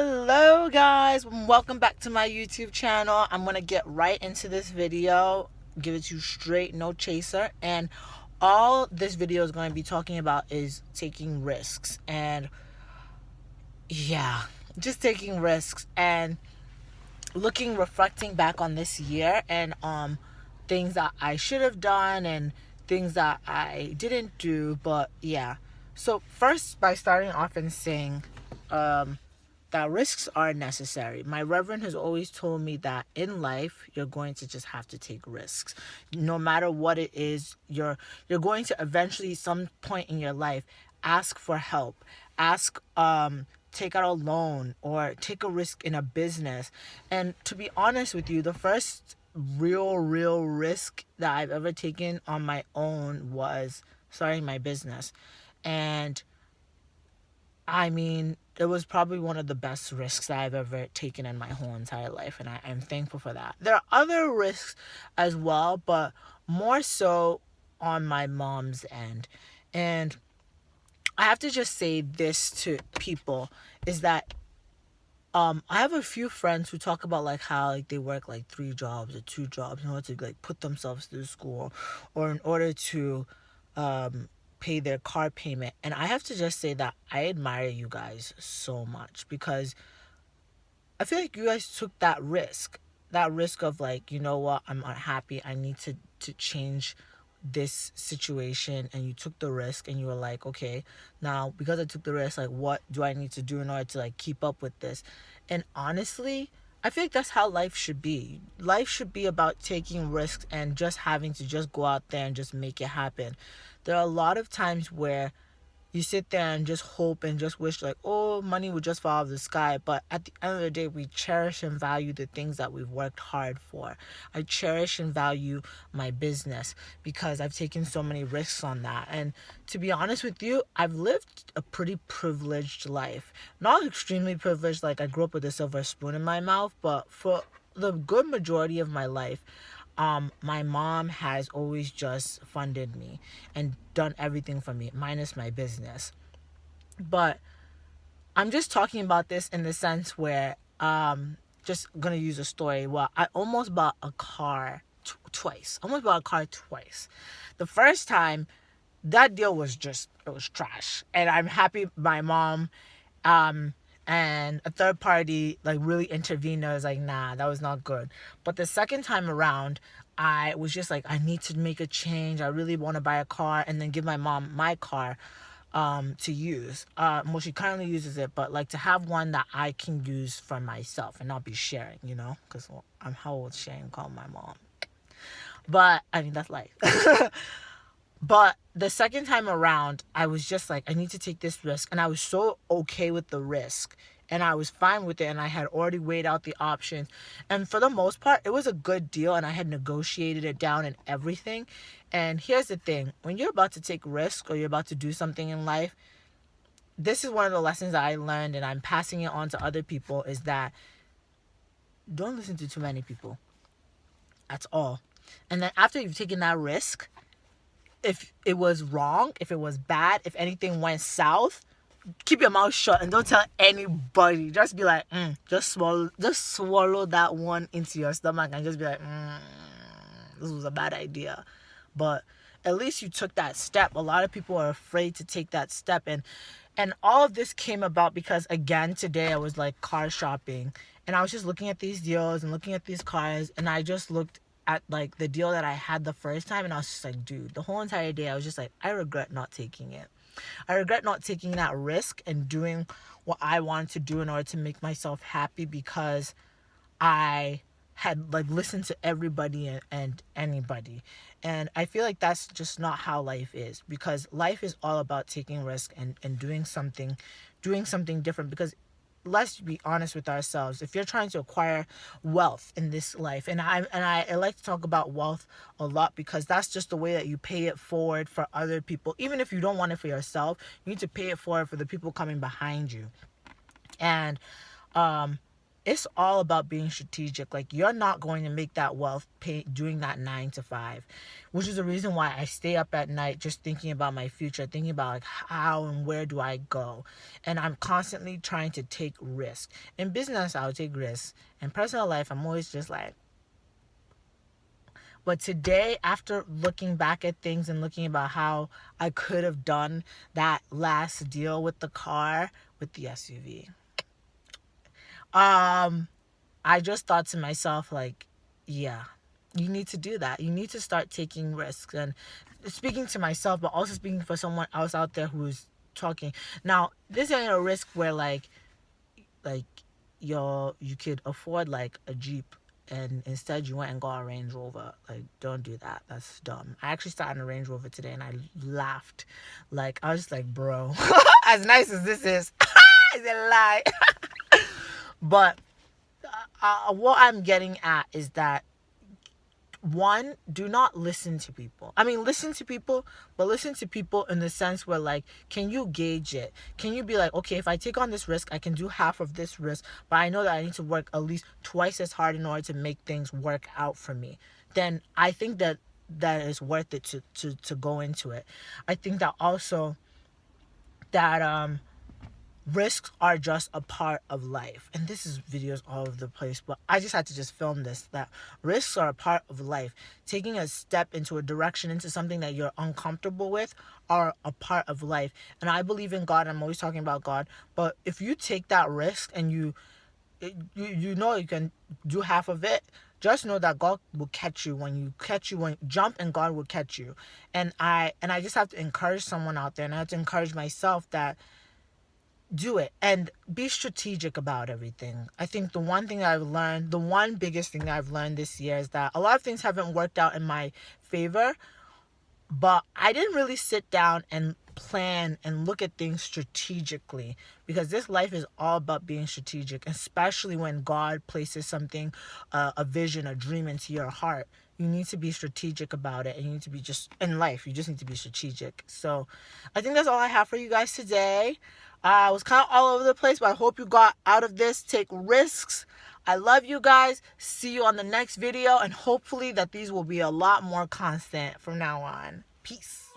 Hello guys, welcome back to my YouTube channel. I'm gonna get right into this video, give it to you straight, no chaser. And all this video is going to be talking about is taking risks, and yeah, just taking risks and reflecting back on this year, and things that I should have done and things that I didn't do. But yeah, so first, by starting off and saying that risks are necessary. My reverend has always told me that in life you're going to just have to take risks. No matter what it is, you're going to eventually, some point in your life, ask for help. Ask take out a loan or take a risk in a business. And to be honest with you, the first real risk that I've ever taken on my own was starting my business. And I mean, it was probably one of the best risks that I've ever taken in my whole entire life, and I'm thankful for that. There are other risks as well, but more so on my mom's end. And I have to just say this to people is that I have a few friends who talk about like how like they work like 3 jobs or 2 jobs in order to like put themselves through school, or in order to pay their car payment. And I have to just say that I admire you guys so much, because I feel like you guys took that risk. That risk of like, you know what, I'm unhappy, I need to change this situation. And you took the risk, and you were like, okay, now because I took the risk, like what do I need to do in order to like keep up with this? And honestly, I feel like that's how life should be. Life should be about taking risks and just having to just go out there and just make it happen. There are a lot of times where you sit there and just hope and just wish like, oh, money would just fall out of the sky. But at the end of the day, we cherish and value the things that we've worked hard for. I cherish and value my business because I've taken so many risks on that. And to be honest with you, I've lived a pretty privileged life. Not extremely privileged, like I grew up with a silver spoon in my mouth, but for the good majority of my life, my mom has always just funded me and done everything for me, minus my business. But I'm just talking about this in the sense where, just gonna use a story. Well, I almost bought a car twice. Almost bought a car twice. The first time, that deal was just, it was trash. And I'm happy my mom and a third party like really intervened. I was like, nah, that was not good. But the second time around, I was just like, I need to make a change. I really want to buy a car and then give my mom my car to use. Well, she currently uses it, but like to have one that I can use for myself and not be sharing, because I'm how old sharing call my mom. But I mean, that's life. But the second time around, I was just like, I need to take this risk. And I was so okay with the risk. And I was fine with it. And I had already weighed out the options. And for the most part, it was a good deal. And I had negotiated it down and everything. And here's the thing. When you're about to take risk or you're about to do something in life, this is one of the lessons that I learned, and I'm passing it on to other people, is that don't listen to too many people. That's all. And then after you've taken that risk, if it was wrong, if it was bad, if anything went south, keep your mouth shut and don't tell anybody. Just be like, just swallow that one into your stomach and just be like, this was a bad idea. But at least you took that step. A lot of people are afraid to take that step, and all of this came about because, again, today I was like car shopping, and I was just looking at these deals and looking at these cars, and I just looked at like the deal that I had the first time, and I was just like, dude, the whole entire day I was just like, I regret not taking it. I regret not taking that risk and doing what I wanted to do in order to make myself happy, because I had like listened to everybody and anybody. And I feel like that's just not how life is, because life is all about taking risk and doing something different. Because let's be honest with ourselves, if you're trying to acquire wealth in this life, and I like to talk about wealth a lot, because that's just the way that you pay it forward for other people. Even if you don't want it for yourself, you need to pay it forward for the people coming behind you. And it's all about being strategic. Like, you're not going to make that wealth doing that 9 to 5, which is the reason why I stay up at night just thinking about my future, thinking about like how and where do I go. And I'm constantly trying to take risks. In business, I'll take risks. In personal life, I'm always just like, but today, after looking back at things and looking about how I could have done that last deal with the car, with the SUV, I just thought to myself, like, yeah, you need to do that. You need to start taking risks. And speaking to myself, but also speaking for someone else out there who's talking. Now, this ain't a risk where like you could afford like a Jeep and instead you went and got a Range Rover. Like, don't do that. That's dumb. I actually started in a Range Rover today and I laughed. Like, I was just like, bro, as nice as this is, it's a lie. But what I'm getting at is that, one, do not listen to people. I mean, listen to people, but listen to people in the sense where, like, can you gauge it? Can you be like, okay, if I take on this risk, I can do half of this risk, but I know that I need to work at least twice as hard in order to make things work out for me. Then I think that is worth it to go into it. I think that also that risks are just a part of life. And this is videos all over the place, but I just had to just film this, that risks are a part of life. Taking a step into a direction, into something that you're uncomfortable with, are a part of life. And I believe in God. I'm always talking about God. But if you take that risk and you know you can do half of it, just know that God will catch you when you jump, and God will catch you. And I just have to encourage someone out there, and I have to encourage myself that do it and be strategic about everything. I think the one biggest thing that I've learned this year is that a lot of things haven't worked out in my favor, but I didn't really sit down and plan and look at things strategically, because this life is all about being strategic, especially when God places something, a vision, a dream into your heart. You need to be strategic about it, and you need to be in life, you just need to be strategic. So I think that's all I have for you guys today. I was kind of all over the place, but I hope you got out of this. Take risks. I love you guys. See you on the next video, and hopefully that these will be a lot more constant from now on. Peace.